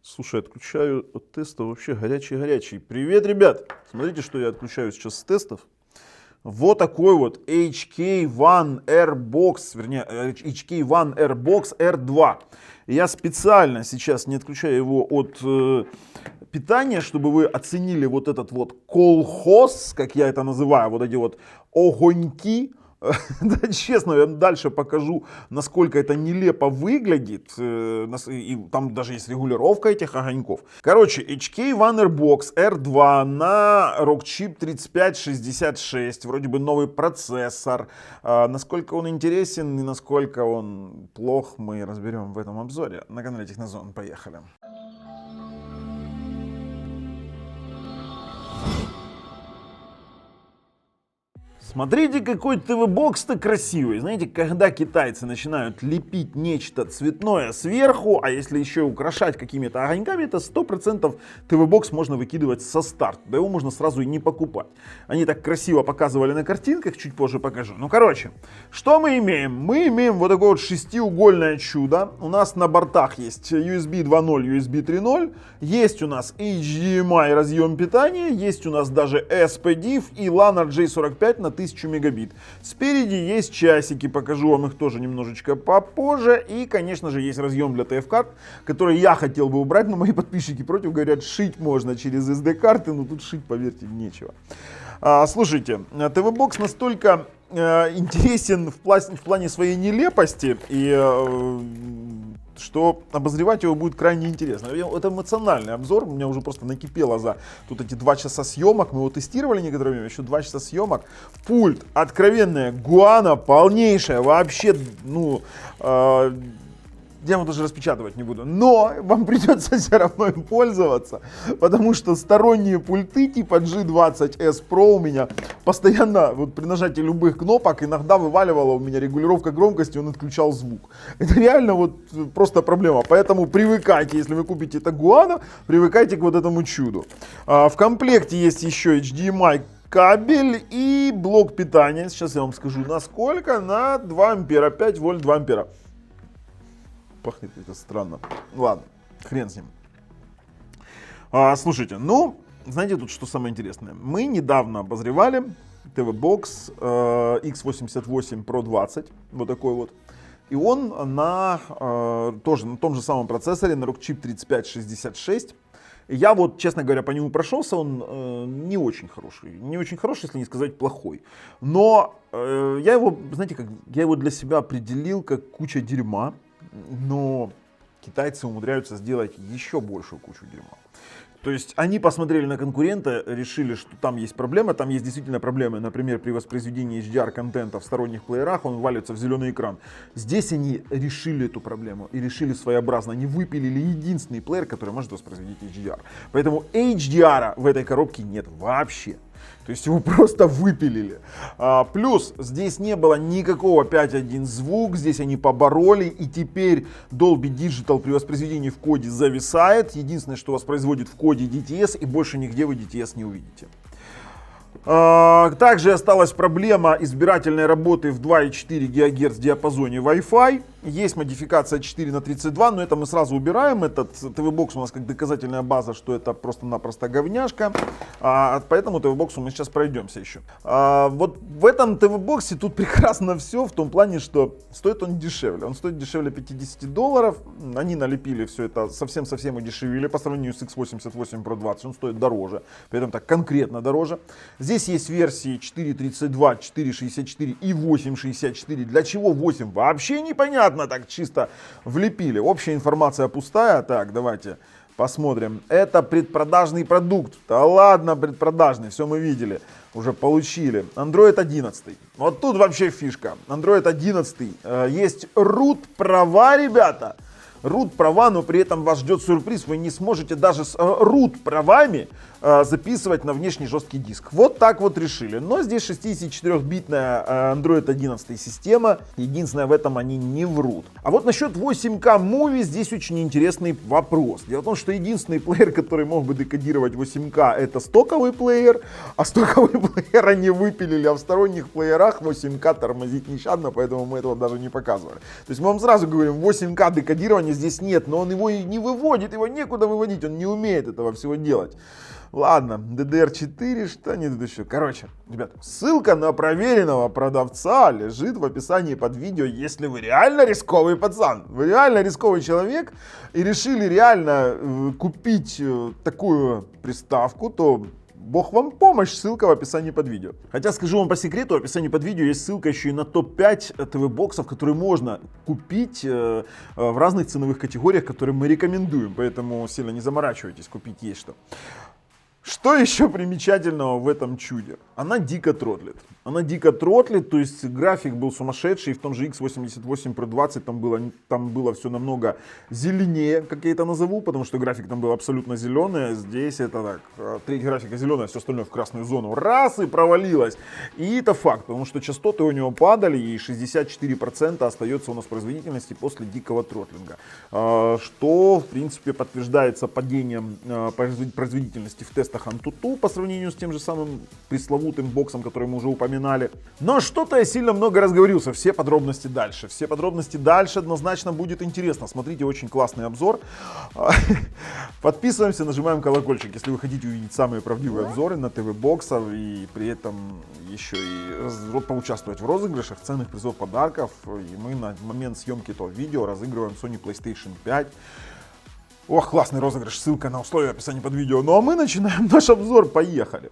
Слушай, отключаю от теста вообще горячий-горячий. Привет, ребят! Смотрите, что я отключаю сейчас с тестов. Вот такой вот HK-One Airbox, вернее, HK-One Airbox R2. Я специально сейчас не отключаю его от питания, чтобы вы оценили вот этот вот колхоз, как я это называю, вот эти вот огоньки. Да, честно, я вам дальше покажу, насколько это нелепо выглядит. И там даже есть регулировка этих огоньков. Короче, HK One Airbox R2 на Rockchip 3566. Вроде бы новый процессор. Насколько он интересен и насколько он плох, мы разберем в этом обзоре. На канале Технозон. Поехали. Смотрите, какой ТВ-бокс-то красивый. Знаете, когда китайцы начинают лепить нечто цветное сверху, а если еще украшать какими-то огоньками, то 100% ТВ-бокс можно выкидывать со старта. Да его можно сразу и не покупать. Они так красиво показывали на картинках, чуть позже покажу. Ну, короче, что мы имеем? Мы имеем вот такое вот шестиугольное чудо. У нас на бортах есть USB 2.0, USB 3.0. Есть у нас HDMI разъем питания. Есть у нас даже SPDIF и LAN RJ45 на 1000 мегабит. Спереди есть часики, покажу вам их тоже немножечко попозже. И, конечно же, есть разъем для TF-карт, который я хотел бы убрать, но мои подписчики против, говорят, шить можно через SD-карты, но тут шить, поверьте, нечего. Слушайте, ТВ-бокс настолько интересен в плане своей нелепости, что обозревать его будет крайне интересно. Это эмоциональный обзор, у меня уже просто накипело за тут эти 2 часа съемок, мы его тестировали некоторое время, еще 2 часа съемок. Пульт, откровенная гуана, полнейшая, вообще, я его даже распечатывать не буду, но вам придется все равно им пользоваться, потому что сторонние пульты типа G20S Pro у меня постоянно, вот при нажатии любых кнопок, иногда вываливала у меня регулировка громкости, он отключал звук. Это реально вот просто проблема, поэтому привыкайте, если вы купите это гуана, привыкайте к вот этому чуду. В комплекте есть еще HDMI кабель и блок питания, сейчас я вам скажу насколько, на 2 ампера, 5 вольт 2 ампера. Пахнет это странно. Ладно, хрен с ним. Слушайте, знаете тут что самое интересное? Мы недавно обозревали ТВ-бокс X88 Pro 20, вот такой вот. И он тоже на том же самом процессоре, на Rockchip 3566. Я вот, честно говоря, по нему прошелся, он не очень хороший. Не очень хороший, если не сказать плохой. Но я его, знаете, я его для себя определил как куча дерьма. Но китайцы умудряются сделать еще большую кучу дерьма. То есть они посмотрели на конкурента, решили, что там есть проблема. Там есть действительно проблемы, например, при воспроизведении HDR-контента в сторонних плеерах, он валится в зеленый экран. Здесь они решили эту проблему и решили своеобразно. Они выпилили единственный плеер, который может воспроизводить HDR. Поэтому HDR в этой коробке нет вообще. То есть его просто выпилили. Плюс здесь не было никакого 5.1 звук, здесь они побороли, и теперь Dolby Digital при воспроизведении в коде зависает. Единственное, что воспроизводит в коде DTS, и больше нигде вы DTS не увидите. Также осталась проблема избирательной работы в 2,4 ГГц диапазоне Wi-Fi. Есть модификация 4 на 32, но это мы сразу убираем. Этот ТВ-бокс у нас как доказательная база, что это просто-напросто говняшка. Поэтому ТВ-боксу мы сейчас пройдемся еще. Вот в этом ТВ-боксе тут прекрасно все в том плане, что стоит он дешевле. Он стоит дешевле $50. Они налепили все это, совсем-совсем удешевили по сравнению с X88 Pro 20. Он стоит дороже, при этом так конкретно дороже. Здесь есть версии 4.32, 4.64 и 8.64. Для чего 8? Вообще непонятно. Так чисто влепили. Общая информация пустая. Так, давайте посмотрим. Это предпродажный продукт. Да ладно, предпродажный. Все мы видели. Уже получили. Android 11. Вот тут вообще фишка. Android 11. Есть root права, ребята. Root права, но при этом вас ждет сюрприз. Вы не сможете даже с root правами записывать на внешний жесткий диск. Вот так вот решили. Но здесь 64-битная Android 11 система. Единственное, в этом они не врут. А вот насчет 8К Movie здесь очень интересный вопрос. Дело в том, что единственный плеер, который мог бы декодировать 8К, это стоковый плеер. А стоковый плеер они выпилили, а в сторонних плеерах 8К тормозит нещадно, поэтому мы этого даже не показывали. То есть мы вам сразу говорим, 8К декодирование уровня здесь нет, но он его и не выводит, его некуда выводить, он не умеет этого всего делать. Ладно, DDR4, что-нибудь еще. Короче, ребят, ссылка на проверенного продавца лежит в описании под видео, если вы реально рисковый пацан, вы реально рисковый человек и решили реально купить такую приставку, то бог вам помощь, ссылка в описании под видео. Хотя скажу вам по секрету, в описании под видео есть ссылка еще и на топ-5 ТВ-боксов, которые можно купить в разных ценовых категориях, которые мы рекомендуем, поэтому сильно не заморачивайтесь, купить есть что. Что еще примечательного в этом чуде? Она дико тротлит. Она дико тротлит, то есть график был сумасшедший, в том же X88 Pro 20 там было все намного зеленее, как я это назову, потому что график там был абсолютно зеленый, а здесь это так, треть графика зеленая, все остальное в красную зону. Раз и провалилось. И это факт, потому что частоты у него падали, и 64% остается у нас производительности после дикого тротлинга. Что, в принципе, подтверждается падением производительности в тестах Antutu по сравнению с тем же самым пресловутым боксом, который мы уже упоминали. Но что-то я сильно много разговорился. Все подробности дальше. Все подробности дальше, однозначно будет интересно. Смотрите, очень классный обзор. Подписываемся, нажимаем колокольчик, если вы хотите увидеть самые правдивые обзоры на ТВ-боксов и при этом еще и поучаствовать в розыгрышах, ценных призов, подарков. И мы на момент съемки этого видео разыгрываем Sony PlayStation 5. Ох, классный розыгрыш, ссылка на условия в описании под видео. Ну а мы начинаем наш обзор, поехали.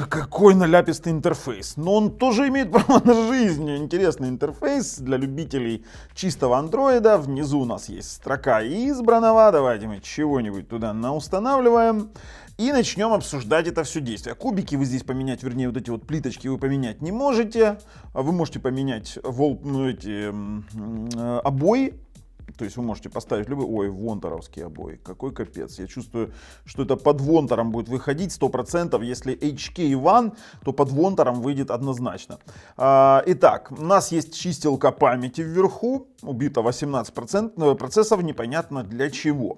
Какой наляпистый интерфейс. Но он тоже имеет право на жизнь. Интересный интерфейс для любителей чистого андроида. Внизу у нас есть строка избранного. Давайте мы чего-нибудь туда наустанавливаем. И начнем обсуждать это все действие. Кубики вы здесь поменять, вернее, вот эти вот плиточки вы поменять не можете. Вы можете поменять обои. То есть вы можете поставить любой... Ой, вонторовские обои. Какой капец. Я чувствую, что это под вонтором будет выходить 100%. Если HK1, то под вонтором выйдет однозначно. Итак, у нас есть чистилка памяти вверху. Убито 18% процессов, непонятно для чего.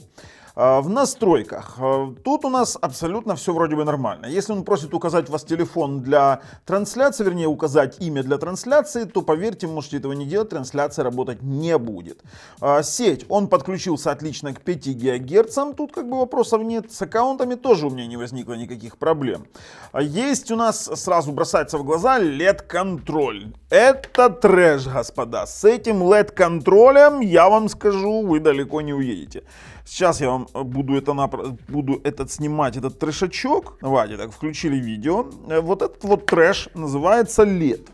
В настройках. Тут у нас абсолютно все вроде бы нормально. Если он просит указать у вас телефон для трансляции, вернее указать имя для трансляции, то поверьте, можете этого не делать, трансляция работать не будет. Сеть. Он подключился отлично к 5 ГГц. Тут как бы вопросов нет. С аккаунтами тоже у меня не возникло никаких проблем. Есть у нас, сразу бросается в глаза, LED-контроль. Это трэш, господа. С этим LED-контролем, я вам скажу, вы далеко не уедете. Сейчас я вам буду снимать этот трэшачок. Давайте, так, включили видео. Вот этот вот трэш называется LED.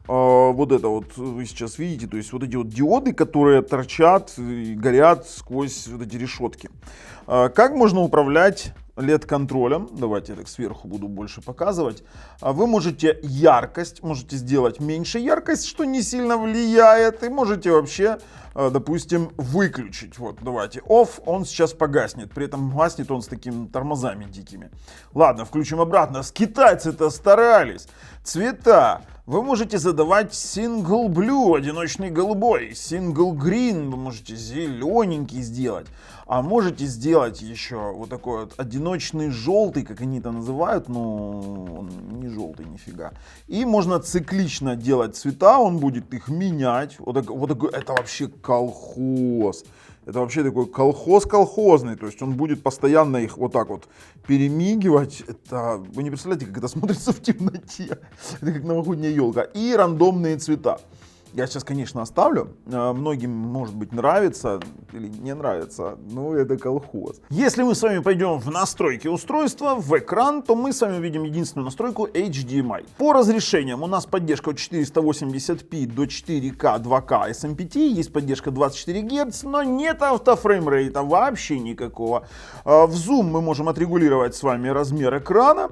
Вот это вот вы сейчас видите, то есть вот эти вот диоды, которые торчат и горят сквозь вот эти решетки. Как можно управлять LED-контролем? Давайте я так сверху буду больше показывать. Вы можете яркость, можете сделать меньше яркость, что не сильно влияет, и можете вообще, допустим, выключить. Вот, давайте, off, он сейчас погаснет, при этом гаснет он с такими тормозами дикими. Ладно, включим обратно. Китайцы-то старались. Цвета. Вы можете задавать single blue, одиночный голубой, single green, вы можете зелененький сделать, а можете сделать еще вот такой вот одиночный желтый, как они это называют, но он не желтый нифига. И можно циклично делать цвета, он будет их менять, вот такой, это вообще колхоз. Это вообще такой колхоз колхозный, то есть он будет постоянно их вот так вот перемигивать. Это, вы не представляете, как это смотрится в темноте. Это как новогодняя елка. И рандомные цвета. Я сейчас, конечно, оставлю. Многим, может быть, нравится или не нравится, но это колхоз. Если мы с вами пойдем в настройки устройства, в экран, то мы с вами увидим единственную настройку HDMI. По разрешениям у нас поддержка от 480p до 4К 2К SMPT, есть поддержка 24 Гц, но нет автофреймрейта вообще никакого. В Zoom мы можем отрегулировать с вами размер экрана.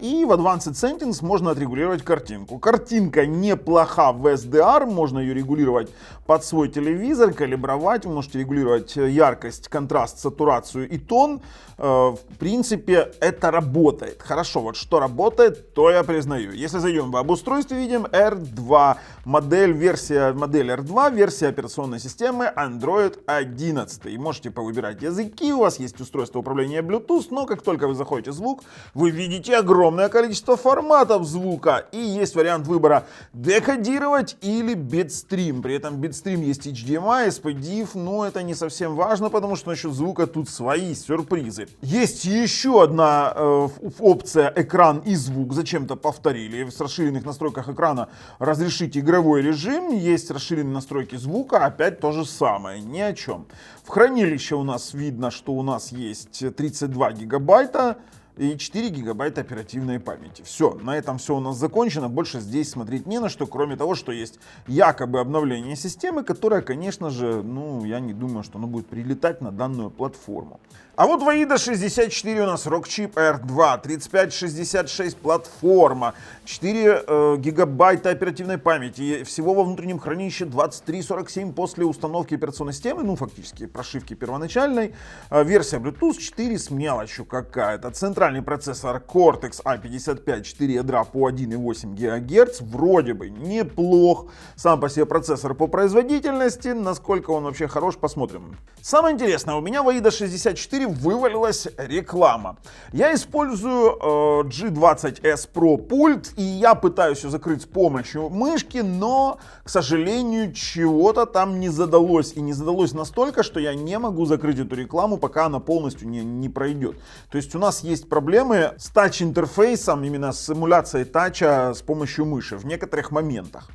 И в Advanced Settings можно отрегулировать картинку. Картинка неплоха в SDR, можно ее регулировать под свой телевизор, калибровать, вы можете регулировать яркость, контраст, сатурацию и тон. В принципе, это работает. Хорошо, вот что работает, то я признаю. Если зайдем в обустройство, видим R2, модель R2, версия операционной системы Android 11. И можете повыбирать языки, у вас есть устройство управления Bluetooth, но как только вы заходите в звук, вы видите видите огромное количество форматов звука. И есть вариант выбора декодировать или битстрим. При этом битстрим есть HDMI, SPDIF, но это не совсем важно, потому что насчет звука тут свои сюрпризы. Есть еще одна опция экран и звук. Зачем-то повторили. В расширенных настройках экрана разрешить игровой режим. Есть расширенные настройки звука. Опять то же самое. Ни о чем. В хранилище у нас видно, что у нас есть 32 гигабайта и 4 гигабайта оперативной памяти. Все, на этом все у нас закончено. Больше здесь смотреть не на что, кроме того, что есть якобы обновление системы, которое, конечно же, я не думаю, что оно будет прилетать на данную платформу. А вот в AIDA 64 у нас Rockchip R2, 3566 платформа, 4 гигабайта оперативной памяти, всего во внутреннем хранилище 2347 после установки операционной системы, фактически прошивки первоначальной, версия Bluetooth 4 с мелочью какая-то, центральный процессор Cortex A55, 4 ядра по 1,8 ГГц, вроде бы неплох, сам по себе процессор по производительности, насколько он вообще хорош, посмотрим. Самое интересное, у меня в AIDA 64 вывалилась реклама. Я использую G20S Pro пульт, и я пытаюсь ее закрыть с помощью мышки, но, к сожалению, чего-то там не задалось. И не задалось настолько, что я не могу закрыть эту рекламу, пока она полностью не пройдет. То есть у нас есть проблемы с тач-интерфейсом, именно с эмуляцией тача с помощью мыши в некоторых моментах.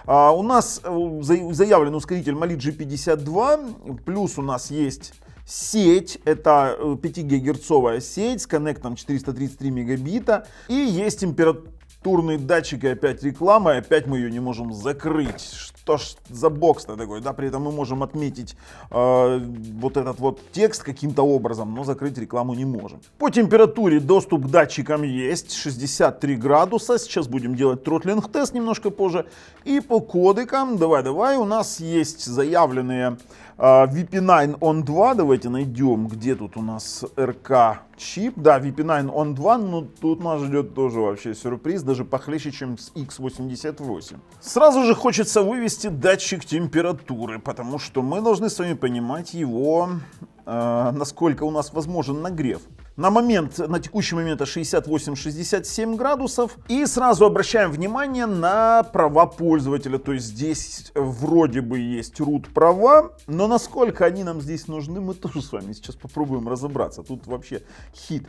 У нас заявлен ускоритель Mali G52, плюс у нас есть сеть, это 5 гигагерцовая сеть с коннектом 433 мегабита, и есть температурный датчик, и опять реклама, и опять мы ее не можем закрыть. Что ж за бокс-то такой, да, при этом мы можем отметить вот этот вот текст каким-то образом, но закрыть рекламу не можем. По температуре доступ к датчикам есть, 63 градуса, сейчас будем делать тротлинг-тест немножко позже. И по кодекам, давай, у нас есть заявленные VP9 On 2, давайте найдем, где тут у нас RK чип, да, VP9 On 2, но тут нас ждет тоже вообще сюрприз, даже похлеще, чем с X88. Сразу же хочется вывести датчик температуры, потому что мы должны с вами понимать его, насколько у нас возможен нагрев. На текущий момент это 68-67 градусов. И сразу обращаем внимание на права пользователя. То есть здесь вроде бы есть root права, но насколько они нам здесь нужны, мы тоже с вами сейчас попробуем разобраться. Тут вообще хит.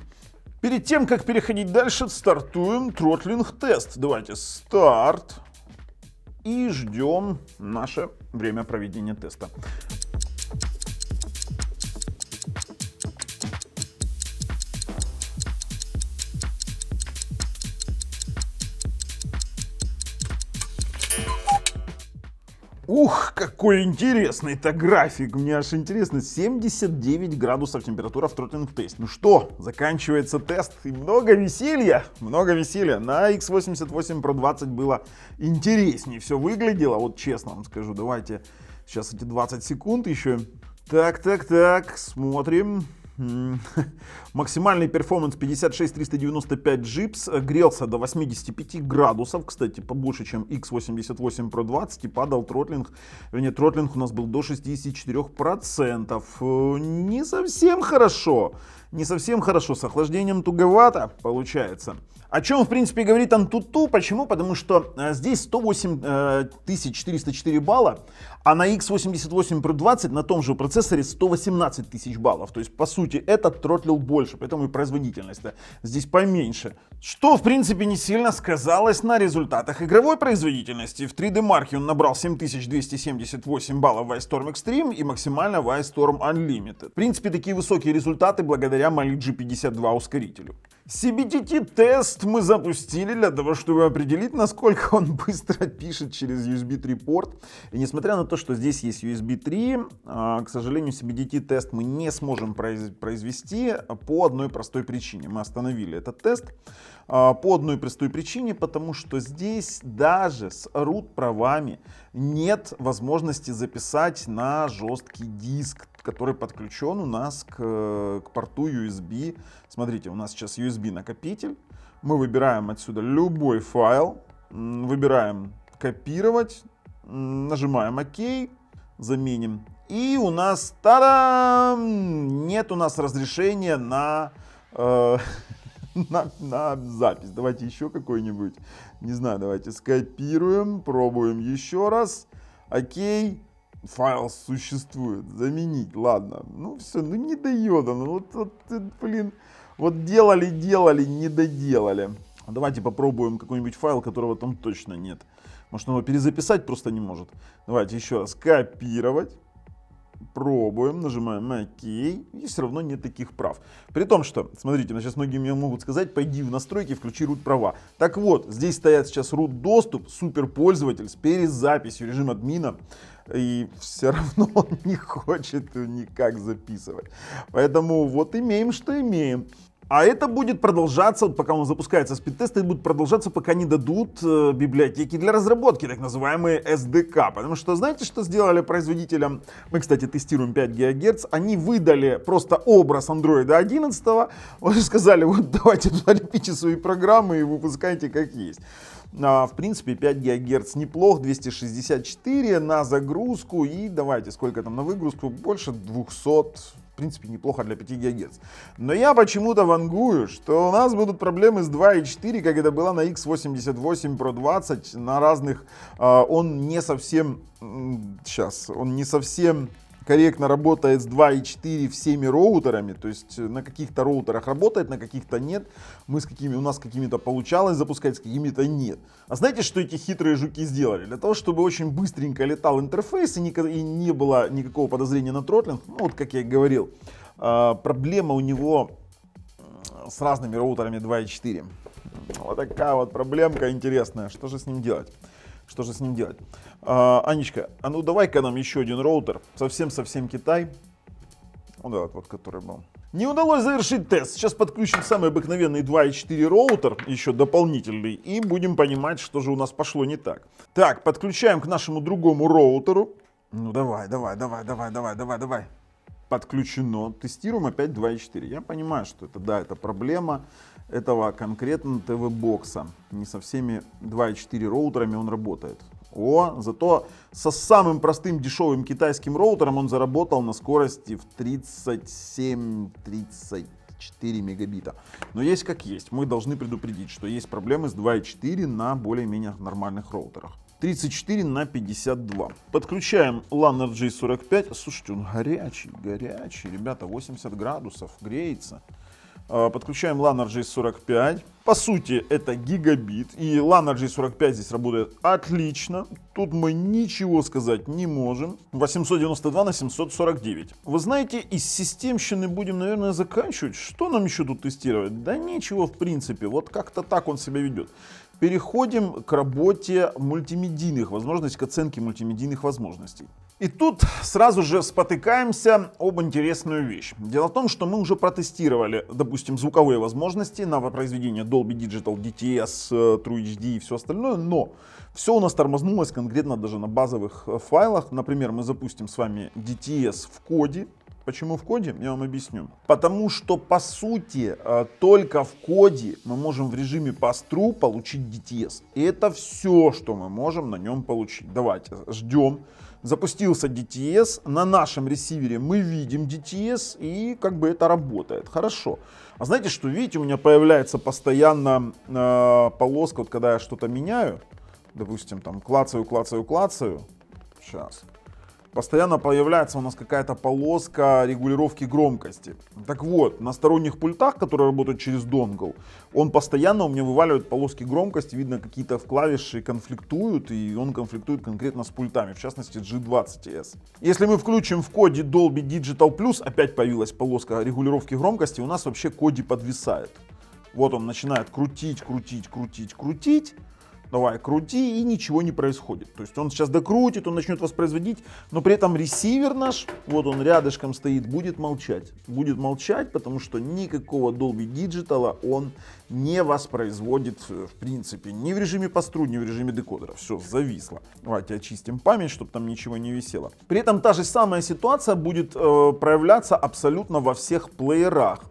Перед тем, как переходить дальше, стартуем тротлинг-тест. Давайте старт. И ждем наше время проведения теста. Ух, какой интересный-то график. Мне аж интересно. 79 градусов температура в тротлинг-тесте. Ну что, заканчивается тест. И много веселья. Много веселья. На X88 Pro 20 было интереснее. Все выглядело. Вот честно вам скажу. Давайте сейчас эти 20 секунд еще. Так. Смотрим. Максимальный перформанс 56395 GIPS, грелся до 85 градусов, кстати, побольше, чем X88 Pro 20, и падал тротлинг, тротлинг у нас был до 64%. Не совсем хорошо, с охлаждением туговато получается. О чем, в принципе, говорит Antutu. Почему? Потому что здесь 108 404 балла, а на X88 Pro 20 на том же процессоре 118 тысяч баллов. То есть, по сути, этот тротлил больше, поэтому и производительность здесь поменьше. Что, в принципе, не сильно сказалось на результатах игровой производительности. В 3D Mark он набрал 7278 баллов в Ice Storm Extreme и максимально в Ice Storm Unlimited. В принципе, такие высокие результаты благодаря Mali G52 ускорителю. CBTT-тест мы запустили для того, чтобы определить, насколько он быстро пишет через USB 3 порт. И несмотря на то, что здесь есть USB 3, к сожалению, CBTT-тест мы не сможем произвести по одной простой причине. Мы остановили этот тест по одной простой причине, потому что здесь даже с root правами нет возможности записать на жесткий диск, который подключен у нас к порту USB. Смотрите, у нас сейчас USB накопитель. Мы выбираем отсюда любой файл, выбираем копировать, нажимаем ОК, заменим. И у нас, та-дам, нет у нас разрешения на на запись. Давайте еще какой-нибудь. Не знаю, давайте скопируем, пробуем еще раз. Окей. Файл существует. Заменить. Ладно. Ну все, ну не дает он. Вот, блин. Вот делали, не доделали. Давайте попробуем какой-нибудь файл, которого там точно нет. Может, он его перезаписать просто не может. Давайте еще раз копировать. Пробуем, нажимаем ОК, и все равно нет таких прав. При том, что, смотрите, сейчас многие мне могут сказать, пойди в настройки, включи root права. Так вот, здесь стоят сейчас root доступ, суперпользователь с перезаписью, режим админа, и все равно он не хочет никак записывать. Поэтому вот имеем, что имеем. А это будет продолжаться, пока он запускается спид-тест, это будет продолжаться, пока не дадут библиотеки для разработки, так называемые SDK. Потому что знаете, что сделали производителям? Мы, кстати, тестируем 5 ГГц. Они выдали просто образ Android 11. Вот сказали, вот давайте туда лепите свои программы и выпускайте как есть. В принципе, 5 ГГц неплох, 264 на загрузку и давайте, сколько там на выгрузку, больше 200. В принципе, неплохо для 5 ГГц. Но я почему-то вангую, что у нас будут проблемы с 2.4, как это было на X88 Pro 20. На разных он не совсем корректно работает с 2.4 всеми роутерами. То есть на каких-то роутерах работает, на каких-то нет. У нас какими-то получалось запускать, с какими-то нет. А знаете, что эти хитрые жуки сделали? Для того, чтобы очень быстренько летал интерфейс и не было никакого подозрения на тротлинг, ну вот как я и говорил, проблема у него с разными роутерами 2.4. Вот такая вот проблемка интересная. Что же с ним делать? Анечка, а ну давай-ка нам еще один роутер. Совсем Китай. Вот который был. Не удалось завершить тест. Сейчас подключим самый обыкновенный 2.4 роутер, еще дополнительный, и будем понимать, что же у нас пошло не так. Так, подключаем к нашему другому роутеру. Ну давай. Подключено. Тестируем опять 2.4. Я понимаю, что это проблема этого конкретно ТВ-бокса. Не со всеми 2.4 роутерами он работает. Зато со самым простым дешевым китайским роутером он заработал на скорости в 37-34 мегабита. Но есть как есть. Мы должны предупредить, что есть проблемы с 2.4 на более-менее нормальных роутерах. 34 на 52. Подключаем LAN RJ45. Слушайте, он горячий, ребята, 80 градусов, греется. Подключаем LAN RJ45. По сути, это гигабит. И LAN RJ45 здесь работает отлично. Тут мы ничего сказать не можем. 892 на 749. Вы знаете, из системщины будем, наверное, заканчивать. Что нам еще тут тестировать? Да ничего, в принципе. Вот как-то так он себя ведет. Переходим к работе мультимедийных возможностей, к оценке мультимедийных возможностей. И тут сразу же спотыкаемся об интересную вещь. Дело в том, что мы уже протестировали, допустим, звуковые возможности на произведение Dolby Digital, DTS, True HD и все остальное, но все у нас тормознулось конкретно даже на базовых файлах. Например, мы запустим с вами DTS в коде. Почему в коде? Я вам объясню. Потому что, по сути, только в коде мы можем в режиме pass-through получить DTS. И это все, что мы можем на нем получить. Давайте ждем. Запустился DTS. На нашем ресивере мы видим DTS, и как бы это работает. Хорошо. А знаете что? Видите, у меня появляется постоянно полоска, вот когда я что-то меняю. Допустим, там клацаю. Сейчас. Постоянно появляется у нас какая-то полоска регулировки громкости. Так вот, на сторонних пультах, которые работают через донгл, он постоянно у меня вываливает полоски громкости. Видно, какие-то клавиши конфликтуют, и он конфликтует конкретно с пультами, в частности G20S. Если мы включим в коде Dolby Digital Plus, опять появилась полоска регулировки громкости, у нас вообще коди подвисает. Вот он начинает крутить. Давай, крути, и ничего не происходит. То есть он сейчас докрутит, он начнет воспроизводить, но при этом ресивер наш, вот он рядышком стоит, будет молчать. Будет молчать, потому что никакого Dolby Digital он не воспроизводит в принципе ни в режиме pass-through, ни в режиме декодера. Все, зависло. Давайте очистим память, чтобы там ничего не висело. При этом та же самая ситуация будет проявляться абсолютно во всех плеерах.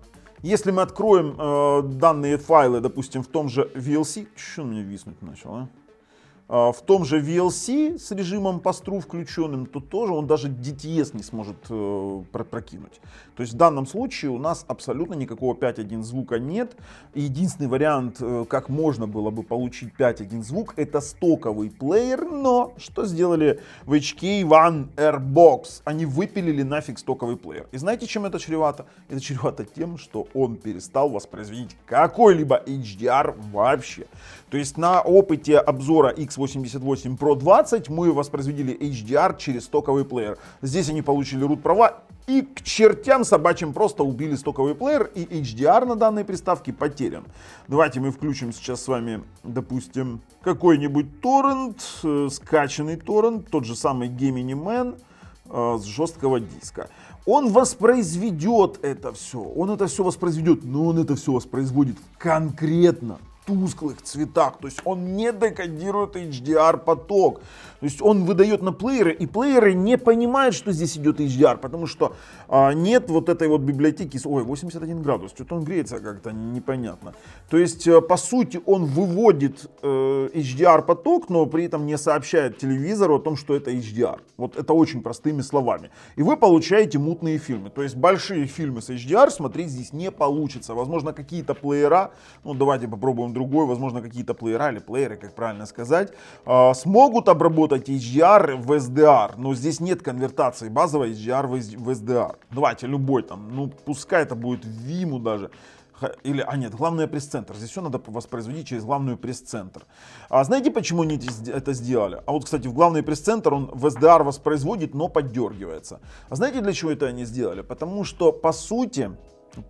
Если мы откроем данные файлы, допустим, в том же VLC, что у меня виснуть начало, в том же VLC с режимом pass-through включенным, то тоже он даже DTS не сможет прокинуть. То есть в данном случае у нас абсолютно никакого 5.1 звука нет. И единственный вариант, как можно было бы получить 5.1 звук, это стоковый плеер. Но что сделали в HK One Airbox? Они выпилили нафиг стоковый плеер. И знаете, чем это чревато? Это чревато тем, что он перестал воспроизводить какой-либо HDR вообще. То есть на опыте обзора X88 Pro 20 мы воспроизводили HDR через стоковый плеер. Здесь они получили root права и к чертям собачьим просто убили стоковый плеер, и HDR на данной приставке потерян. Давайте мы включим сейчас с вами, допустим, какой-нибудь торрент, скачанный торрент, тот же самый Gemini Man с жесткого диска. Он воспроизведет это все, он это все воспроизведет, но он это все воспроизводит конкретно тусклых цветах, то есть он не декодирует HDR поток, то есть он выдает на плееры, и плееры не понимают, что здесь идет HDR, потому что нет вот этой вот библиотеки, ой, 81 градус, что-то он греется как-то непонятно, то есть по сути он выводит HDR поток, но при этом не сообщает телевизору о том, что это HDR, вот это очень простыми словами, и вы получаете мутные фильмы, то есть большие фильмы с HDR смотреть здесь не получится, возможно какие-то плеера, ну давайте попробуем другой, возможно какие-то плеера или плееры, как правильно сказать, смогут обработать HDR в SDR, но здесь нет конвертации базового HDR в SDR. Давайте любой там, ну пускай это будет Vimeo даже, или, нет, главный пресс-центр. Здесь все надо воспроизводить через главную пресс-центр. А знаете, почему они это сделали? А вот, кстати, в главный пресс-центр он в SDR воспроизводит, но поддергивается. А знаете, для чего это они сделали? Потому что, по сути, в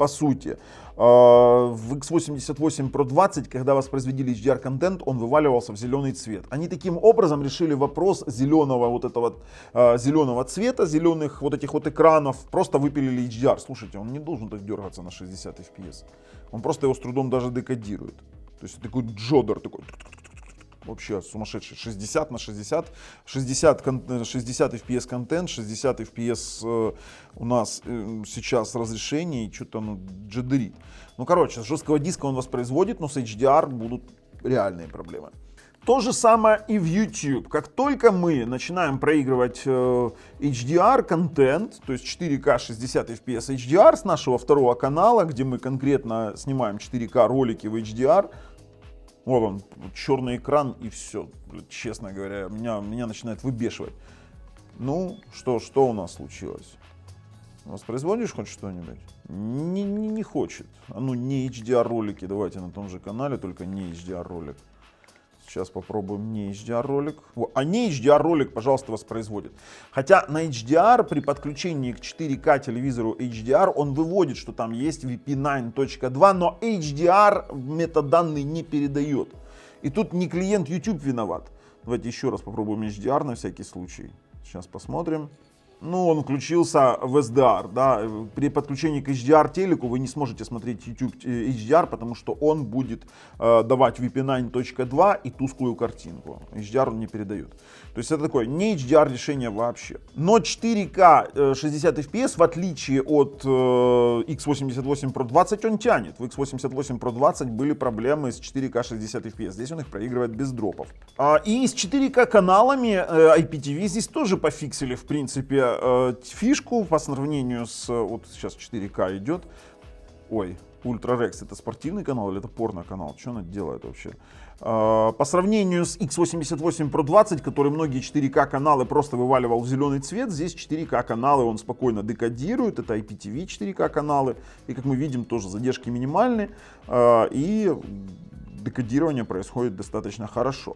X88 Pro 20, когда воспроизводили HDR-контент, он вываливался в зеленый цвет. Они таким образом решили вопрос зеленого вот этого зеленого цвета, зеленых вот этих вот экранов, просто выпилили HDR. Слушайте, он не должен так дергаться на 60 FPS. Он просто его с трудом даже декодирует. То есть такой джодер, такой... Вообще сумасшедший. 60 на 60, 60 FPS контент, 60 FPS у нас сейчас разрешение, и что-то джедерит. Ну короче, с жесткого диска он воспроизводит, но с HDR будут реальные проблемы. То же самое и в YouTube. Как только мы начинаем проигрывать HDR контент, то есть 4К 60 FPS HDR с нашего второго канала, где мы конкретно снимаем 4К ролики в HDR, вот он, черный экран и все. Честно говоря, меня начинает выбешивать. Ну, что у нас случилось? Воспроизводишь хоть что-нибудь? Не хочет. А ну, не HDR ролики, давайте на том же канале, только не HDR ролик. Сейчас попробуем не HDR ролик. А не HDR ролик, пожалуйста, воспроизводит. Хотя на HDR при подключении к 4К телевизору HDR он выводит, что там есть VP9.2, но HDR метаданные не передает. И тут не клиент YouTube виноват. Давайте еще раз попробуем HDR на всякий случай. Сейчас посмотрим. Ну, он включился в SDR, да, при подключении к HDR телеку вы не сможете смотреть YouTube HDR, потому что он будет давать VP9.2 и тусклую картинку. HDR он не передает. То есть это такое не HDR решение вообще. Но 4К 60 FPS, в отличие от X88 Pro 20, он тянет. В X88 Pro 20 были проблемы с 4К 60 FPS. Здесь он их проигрывает без дропов. И с 4К каналами IPTV здесь тоже пофиксили, в принципе, фишку по сравнению с, вот сейчас 4К идет, ой, Ultra Rex, это спортивный канал или это порно-канал, что она делает вообще? По сравнению с X88 Pro 20, который многие 4К каналы просто вываливал в зеленый цвет, здесь 4К каналы он спокойно декодирует, это IPTV 4К каналы, и как мы видим, тоже задержки минимальны, и декодирование происходит достаточно хорошо.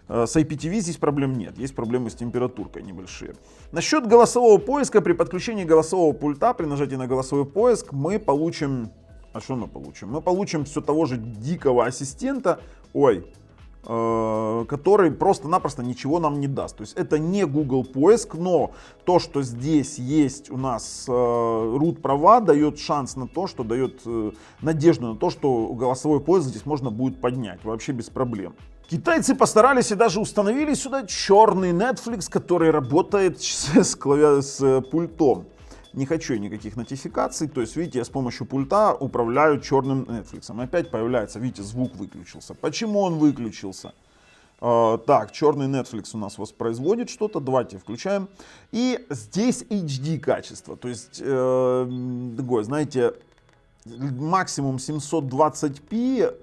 С IPTV здесь проблем нет, есть проблемы с температуркой небольшие. Насчет голосового поиска, при подключении голосового пульта, при нажатии на голосовой поиск мы получим... А что мы получим? Мы получим все того же дикого ассистента, который просто-напросто ничего нам не даст. То есть это не Google поиск, но то, что здесь есть у нас root права, дает шанс на то, что дает надежду на то, что голосовой поиск здесь можно будет поднять вообще без проблем. Китайцы постарались и даже установили сюда черный Netflix, который работает с пультом. Не хочу я никаких нотификаций, то есть, видите, я с помощью пульта управляю черным Netflix. Опять появляется, видите, звук выключился. Почему он выключился? Так, черный Netflix у нас воспроизводит что-то. Давайте включаем. И здесь HD качество. То есть, такое, знаете, максимум 720p.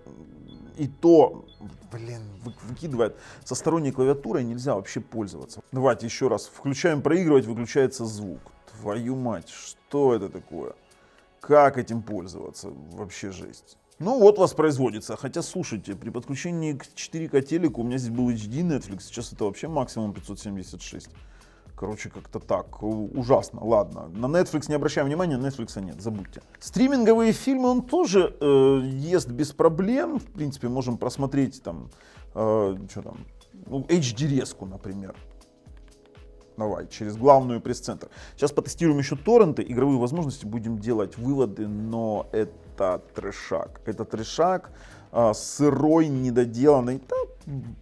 И то, блин, выкидывает. Со сторонней клавиатурой нельзя вообще пользоваться. Давайте еще раз. Включаем проигрывать, выключается звук. Твою мать, что это такое? Как этим пользоваться? Вообще жесть. Ну вот воспроизводится. Хотя, слушайте, при подключении к 4К телеку у меня здесь был HD Netflix. Сейчас это вообще максимум 576. Короче, как-то так. Ужасно. Ладно. На Netflix не обращаем внимания, Netflix нет, забудьте. Стриминговые фильмы он тоже ест без проблем. В принципе, можем просмотреть там, что там, ну, HD-резку, например. Давай, через главную пресс-центр. Сейчас потестируем еще торренты, игровые возможности, будем делать выводы, но это трешак. Это трешак сырой, недоделанный, да,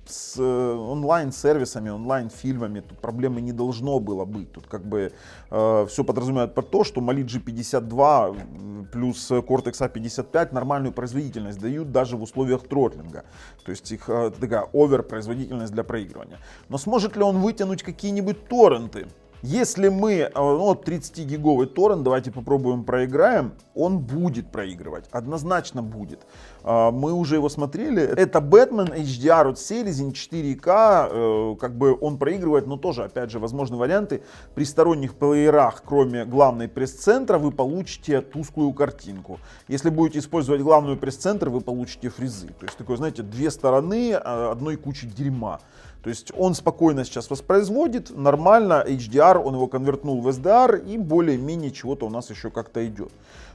с онлайн-сервисами, онлайн-фильмами. Тут проблемы не должно было быть. Тут как бы все подразумевает под то, что Mali G52 плюс Cortex A55 нормальную производительность дают даже в условиях тротлинга. То есть их такая овер-производительность для проигрывания. Но сможет ли он вытянуть какие-нибудь торренты? Если мы, ну, 30-гиговый торрент, давайте попробуем проиграем, он будет проигрывать, однозначно будет. Мы уже его смотрели, это Batman HDR от Селезень 4К, как бы он проигрывает, но тоже, опять же, возможны варианты. При сторонних плеерах, кроме главной пресс-центра, вы получите тусклую картинку. Если будете использовать главную пресс-центр, вы получите фризы. То есть, такое, знаете, две стороны одной кучи дерьма. То есть он спокойно сейчас воспроизводит, нормально, HDR, он его конвертнул в SDR и более-менее чего-то у нас еще как-то идет.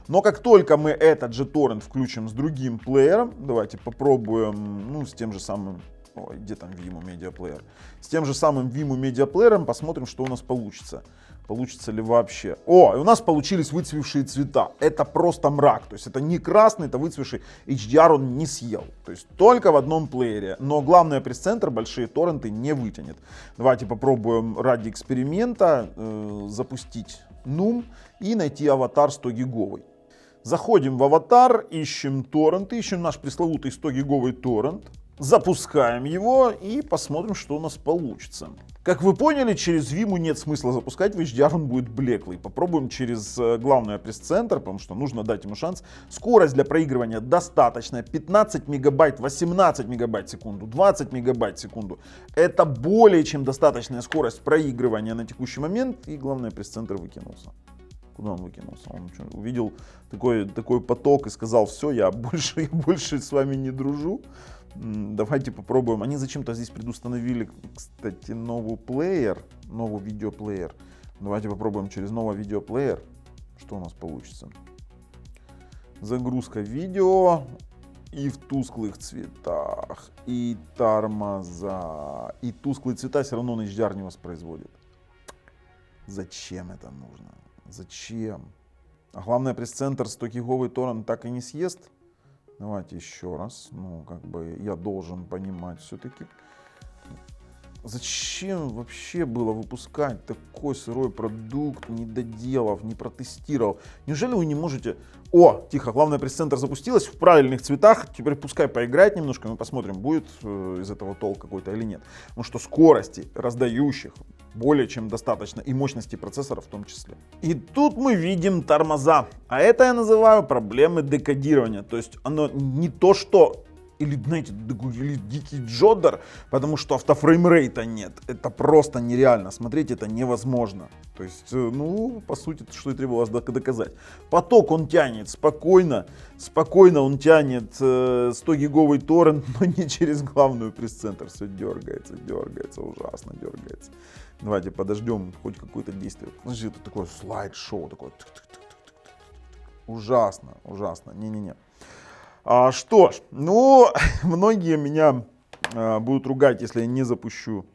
Но как только мы этот же торрент включим с другим плеером, давайте попробуем, ну, с тем же самым, ой, где там Vimeo Media Player, с тем же самым Vimeo Media Player посмотрим, что у нас получится. Получится ли вообще? О, и у нас получились выцвевшие цвета. Это просто мрак. То есть это не красный, это выцвевший. HDR он не съел. То есть только в одном плеере. Но главное, пресс-центр большие торренты не вытянет. Давайте попробуем ради эксперимента запустить Num и найти аватар 100-гиговый. Заходим в аватар, ищем торренты, ищем наш пресловутый 100-гиговый торрент. Запускаем его и посмотрим, что у нас получится. Как вы поняли, через Vimeo нет смысла запускать, в HDR он будет блеклый. Попробуем через главный пресс-центр, потому что нужно дать ему шанс. Скорость для проигрывания достаточная. 15 мегабайт, 18 мегабайт в секунду, 20 мегабайт в секунду. Это более чем достаточная скорость проигрывания на текущий момент. И главный пресс-центр выкинулся. Куда он выкинулся? Он что, увидел такой поток и сказал: все, я больше с вами не дружу. Давайте попробуем. Они зачем-то здесь предустановили, кстати, новый плеер, новый видеоплеер. Давайте попробуем через новый видеоплеер. Что у нас получится? Загрузка видео и в тусклых цветах, и тормоза, и тусклые цвета все равно он HDR не воспроизводит. Зачем это нужно? Зачем? А главное, пресс-центр 100-гиговый торрент так и не съест. Давайте еще раз. Ну, как бы я должен понимать все-таки. Зачем вообще было выпускать такой сырой продукт, не доделав, не протестировав? Неужели вы не можете... О, тихо, главное, пресс-центр запустилась в правильных цветах. Теперь пускай поиграет немножко, мы посмотрим, будет из этого толк какой-то или нет. Потому что скорости раздающих более чем достаточно, и мощности процессора в том числе. И тут мы видим тормоза. А это я называю проблемы декодирования. То есть оно не то, что... Или, знаете, или дикий джоддер, потому что автофреймрейта нет. Это просто нереально. Смотреть это невозможно. То есть, ну, по сути, что и требовалось доказать. Поток он тянет спокойно. Спокойно он тянет 100-гиговый торрент, но не через главную пресс-центр. Все дергается, ужасно дергается. Давайте подождем хоть какое-то действие. Подожди, это такое слайд-шоу. Такое... Ужасно. Не-не-не. Что ж, ну, многие меня будут ругать, если я не запущу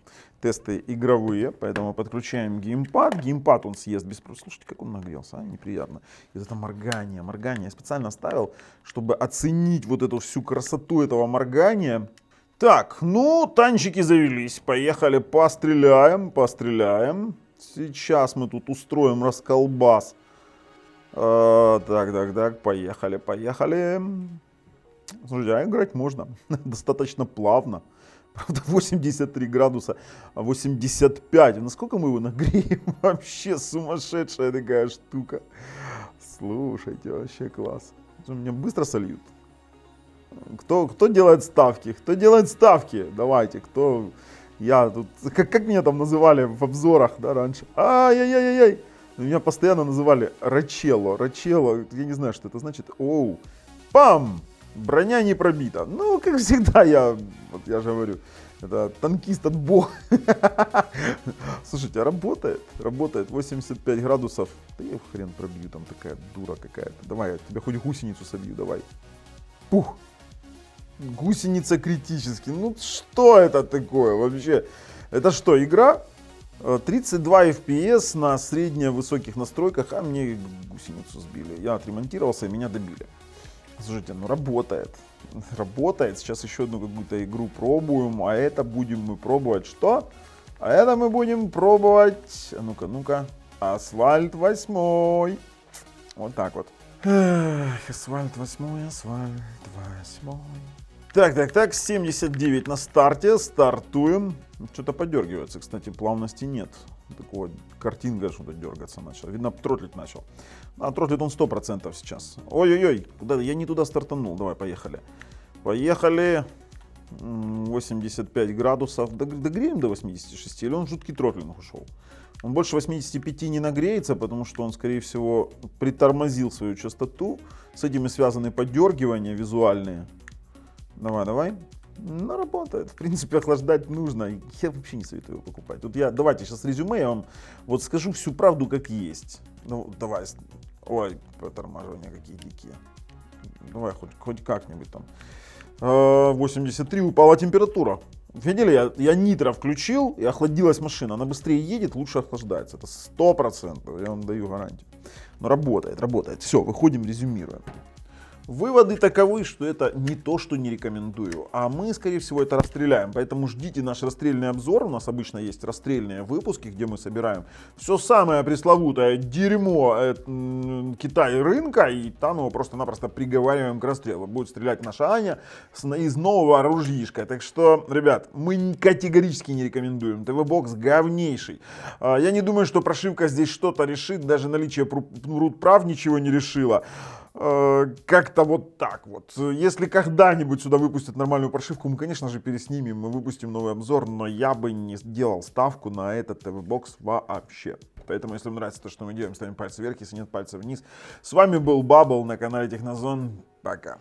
тесты игровые, поэтому подключаем геймпад. Геймпад он съест без... Слушайте, как он нагрелся, неприятно. И это моргание. Я специально ставил, чтобы оценить вот эту всю красоту этого моргания. Так, ну, танчики завелись, поехали, постреляем. Сейчас мы тут устроим расколбас. Так, поехали. Слушайте, а играть можно, достаточно плавно. Правда, 83 градуса, а 85. Насколько мы его нагреем? Вообще сумасшедшая такая штука. Слушайте, вообще класс. Меня быстро сольют. Кто делает ставки? Кто делает ставки? Давайте, кто... Я тут... Как меня там называли в обзорах, да, раньше? Ай-яй-яй-яй. Меня постоянно называли Рачелло. Рачелло, я не знаю, что это значит. Оу. Пам! Броня не пробита. Ну, как всегда, я же говорю, это танкист от бога. Слушайте, а работает? Работает. 85 градусов. Да я хрен пробью, там такая дура какая-то. Давай, я тебе хоть гусеницу собью, давай. Пух. Гусеница критически. Ну, что это такое вообще? Это что, игра? 32 FPS на средне-высоких настройках, а мне гусеницу сбили. Я отремонтировался, и меня добили. Слушайте, ну работает. Работает. Сейчас еще одну какую-то игру пробуем. А это будем мы пробовать что? А это мы будем пробовать... Ну-ка, ну-ка. Асфальт 8. Вот так вот. Эх, асфальт 8, асфальт 8. Так, 79 на старте. Стартуем. Что-то подергивается, кстати, плавности нет. Такого картинка что-то дергаться начал. Видно, тротлить начал. А тротлит он 100% сейчас. Ой-ой-ой, куда я не туда стартанул. Давай, поехали. Поехали. 85 градусов. Догреем до 86 или он жуткий тротлинг ушел? Он больше 85 не нагреется, потому что он, скорее всего, притормозил свою частоту. С этим и связаны подергивания визуальные. Давай. Ну, работает. В принципе, охлаждать нужно. Я вообще не советую его покупать. Тут давайте сейчас резюме, я вам вот скажу всю правду как есть. Ну, давай. Ой, проторможения какие дикие. Давай хоть как-нибудь там. 83 упала температура. Видели, я нитро включил и охладилась машина. Она быстрее едет, лучше охлаждается. Это 100%, я вам даю гарантию. Но работает. Все, выходим, резюмируем. Выводы таковы, что это не то, что не рекомендую, а мы, скорее всего, это расстреляем. Поэтому ждите наш расстрельный обзор. У нас обычно есть расстрельные выпуски, где мы собираем все самое пресловутое дерьмо Китая рынка, и там его просто-напросто приговариваем к расстрелу. Будет стрелять наша Аня из нового оружишка. Так что, ребят, мы категорически не рекомендуем. ТВ-бокс говнейший. Я не думаю, что прошивка здесь что-то решит. Даже наличие root прав ничего не решило. Как-то вот так вот. Если когда-нибудь сюда выпустят нормальную прошивку, мы, конечно же, переснимем, мы выпустим новый обзор, но я бы не сделал ставку на этот ТВ-бокс вообще. Поэтому, если вам нравится то, что мы делаем, ставим пальцы вверх, если нет, пальцы вниз. С вами был Бабл на канале Технозон. Пока.